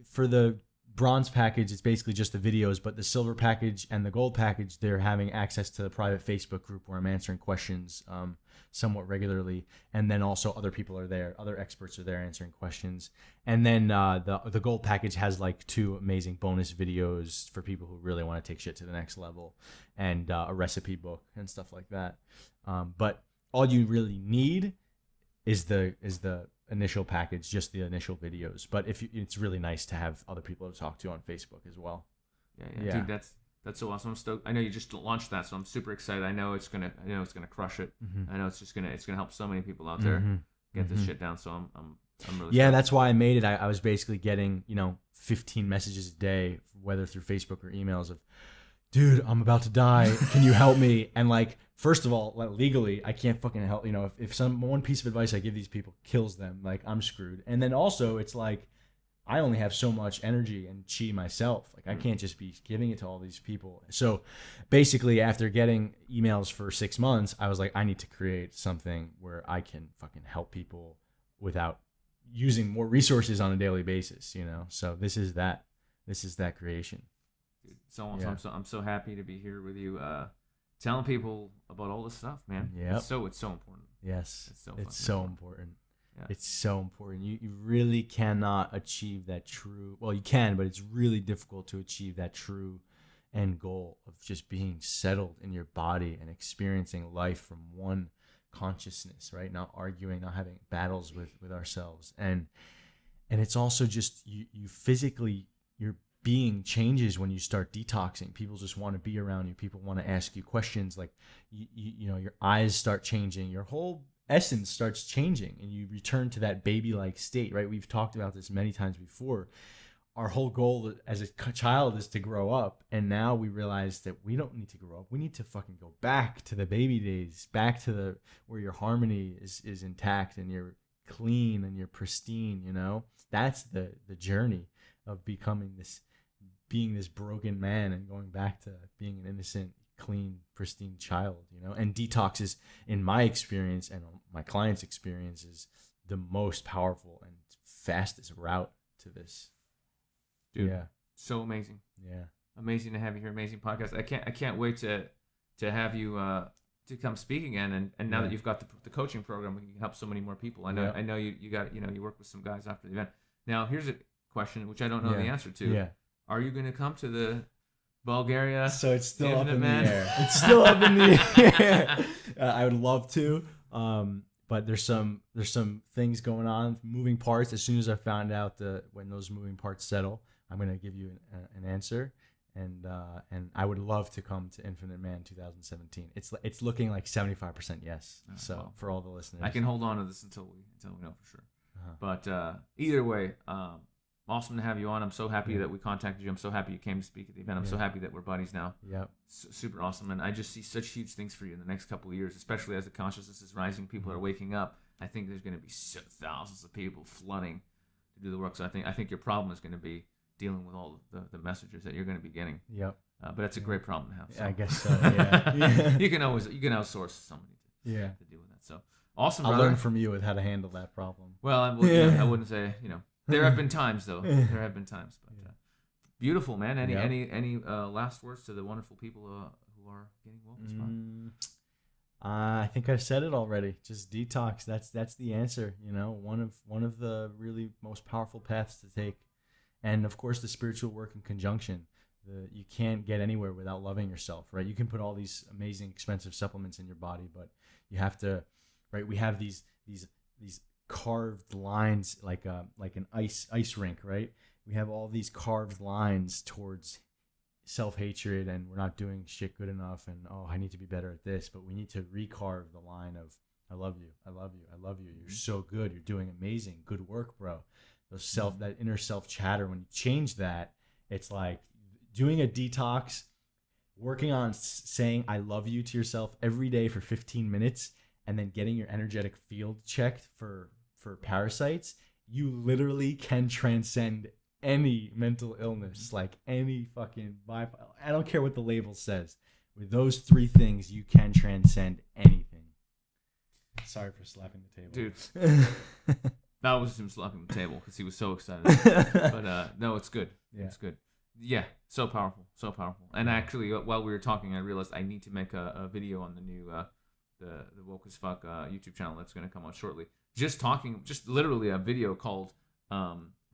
for the bronze package, it's basically just the videos, but the silver package and the gold package, they're having access to the private Facebook group where I'm answering questions somewhat regularly, and then also other people are there, other experts are there answering questions, and then the gold package has like 2 amazing bonus videos for people who really want to take shit to the next level, and a recipe book and stuff like that. But all you really need is the initial package, just the initial videos. But it's really nice to have other people to talk to on Facebook as well. Yeah. Dude, that's so awesome. I'm stoked. I know you just launched that, so I'm super excited. I know it's gonna crush it. I know it's gonna help so many people out there get this shit down. So I'm really stoked. That's why I made it. I was basically getting 15 messages a day, whether through Facebook or emails, of, dude, I'm about to die. Can you help me? And like, first of all, legally, I can't fucking help. If one piece of advice I give these people kills them, like, I'm screwed. And then also, it's like, I only have so much energy and chi myself. Like, I can't just be giving it to all these people. So basically, after getting emails for 6 months, I was like, I need to create something where I can fucking help people without using more resources on a daily basis, So this is that creation. Dude, so awesome. Yeah. I'm so happy to be here with you, telling people about all this stuff, man. Yeah. It's so important. Yes. It's so important. Yeah. It's so important. You really cannot achieve that true. Well, you can, but it's really difficult to achieve that true end goal of just being settled in your body and experiencing life from one consciousness, right? Not arguing, not having battles with ourselves. And it's also just you physically, your being changes when you start detoxing. People just want to be around you. People want to ask you questions. Like, your eyes start changing. Your whole essence starts changing, and you return to that baby-like state, right? We've talked about this many times before. Our whole goal as a child is to grow up, and now we realize that we don't need to grow up. We need to fucking go back to the baby days, back to where your harmony is intact and you're clean and you're pristine. That's the journey of being this broken man and going back to being an innocent, clean, pristine child. And detox is, in my experience and my clients' experience, is the most powerful and fastest route to this. Dude, so amazing. Yeah, amazing to have you here. Amazing podcast. I can't wait to have you to come speak again. And now that you've got the coaching program, we can help so many more people. I know you got you work with some guys after the event. Now here's a question which I don't know the answer to. Yeah. Are you going to come to the Bulgaria? So it's still up in the air. It's still up in the air. I would love to, but there's some things going on, moving parts. As soon as I found out when those moving parts settle, I'm going to give you an answer. And I would love to come to Infinite Man 2017. It's looking like 75% yes. So for all the listeners, I can hold on to this until we know for sure. But either way, awesome to have you on. I'm so happy that we contacted you. I'm so happy you came to speak at the event. I'm so happy that we're buddies now. Yep. Super awesome. And I just see such huge things for you in the next couple of years, especially as the consciousness is rising. People are waking up. I think there's going to be thousands of people flooding to do the work. So I think your problem is going to be dealing with all the messages that you're going to be getting. Yep. But that's a great problem to have. So. I guess so. Yeah. you can outsource somebody to deal with that. So awesome. I'll brother. learn from you with how to handle that problem. Well, I wouldn't say there have been times though. There have been times, but beautiful, man. Any last words to the wonderful people who are getting woke as fuck? I think I've said it already. Just detox. That's the answer. One of the really most powerful paths to take, and of course the spiritual work in conjunction. You can't get anywhere without loving yourself, right? You can put all these amazing, expensive supplements in your body, but you have to, right? We have these carved lines like an ice rink, right? We have all these carved lines towards self-hatred, and we're not doing shit good enough, and I need to be better at this. But we need to recarve the line of I love you, I love you, I love you. You're so good. You're doing amazing. Good work, bro. That inner self chatter. When you change that, it's like doing a detox, working on saying I love you to yourself every day for 15 minutes, and then getting your energetic field checked for parasites. You literally can transcend any mental illness, like any fucking I don't care what the label says. With those 3 things, you can transcend anything. Sorry for slapping the table, dude. That was him slapping the table because he was so excited. But no, it's good. Yeah. It's good. Yeah, so powerful, so powerful. And actually, while we were talking, I realized I need to make a video on the new the Woke as Fuck YouTube channel that's going to come out shortly. Just literally a video called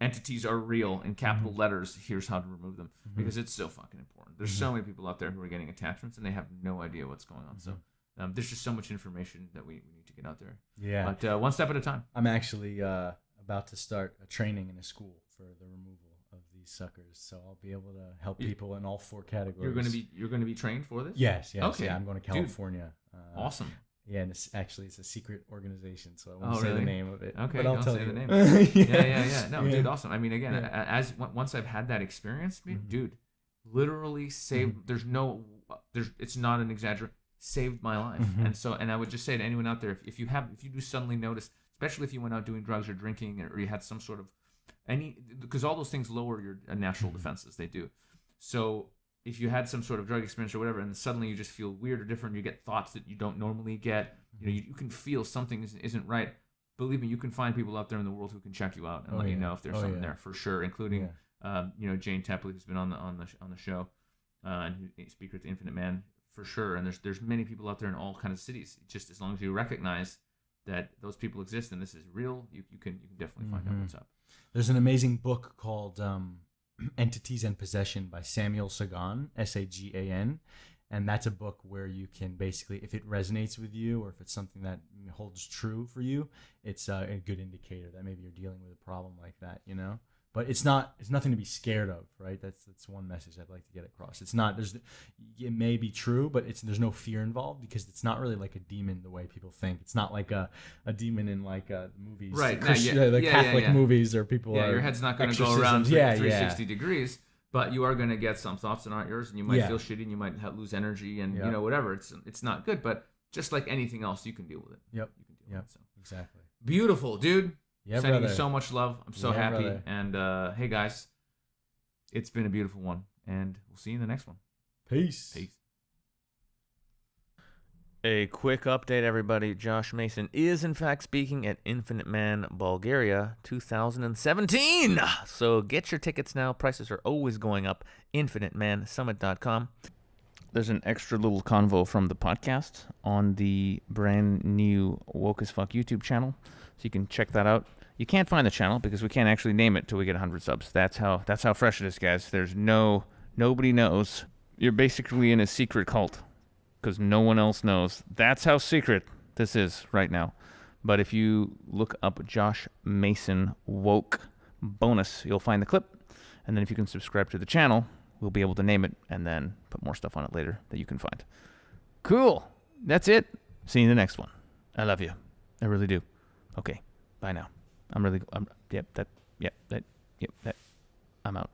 "Entities Are Real" in capital letters. Here's how to remove them, because it's so fucking important. There's so many people out there who are getting attachments and they have no idea what's going on. So there's just so much information that we need to get out there. Yeah. But one step at a time. I'm actually about to start a training in a school for the removal of these suckers, so I'll be able to help people in all 4 categories. You're going to be trained for this? Yes. Okay. Yeah, I'm going to California. Awesome. Yeah, and it's a secret organization, so I won't say the name of it. Okay, but I'll tell say you the name. Yeah. No, Yeah. Dude, awesome. I mean, again, once I've had that experience, dude, literally saved. It's not an exaggeration. Saved my life, and I would just say to anyone out there, if you do suddenly notice, especially if you went out doing drugs or drinking, or you had some sort of because all those things lower your natural defenses, they do. So if you had some sort of drug experience or whatever, and suddenly you just feel weird or different, you get thoughts that you don't normally get, you can feel something isn't right. Believe me, you can find people out there in the world who can check you out and let you know if there's something there for sure, including Jane Tepley, who's been on the show, and who's speaker at the Infinite Man for sure. And there's many people out there in all kinds of cities. Just as long as you recognize that those people exist and this is real, you can definitely find out what's up. There's an amazing book called Entities and Possession by Samuel Sagan, Sagan. And that's a book where you can basically, if it resonates with you or if it's something that holds true for you, it's a good indicator that maybe you're dealing with a problem like that, But it's nothing to be scared of, right? That's one message I'd like to get across. It may be true, but there's no fear involved because it's not really like a demon the way people think. It's not like a demon in like movies, right? Catholic movies or people. Yeah, your head's not going to go around 360 degrees, but you are going to get some thoughts that aren't yours, and you might feel shitty, and you might lose energy, and whatever. It's not good, but just like anything else, you can deal with it. Yep. You can deal with it. So. Exactly. Beautiful, dude. Yeah, Sending brother. you so much love. I'm so happy. Brother. And hey, guys, it's been a beautiful one. And we'll see you in the next one. Peace. A quick update, everybody. Josh Macin is, in fact, speaking at Infinite Man, Bulgaria, 2017. So get your tickets now. Prices are always going up. InfiniteManSummit.com. There's an extra little convo from the podcast on the brand new Woke as Fuck YouTube channel. So you can check that out. You can't find the channel because we can't actually name it till we get 100 subs. That's how fresh it is, guys. Nobody knows. You're basically in a secret cult because no one else knows. That's how secret this is right now. But if you look up Josh Macin Woke bonus, you'll find the clip. And then if you can subscribe to the channel, we'll be able to name it and then put more stuff on it later that you can find. Cool. That's it. See you in the next one. I love you. I really do. Okay. Bye now. I'm out.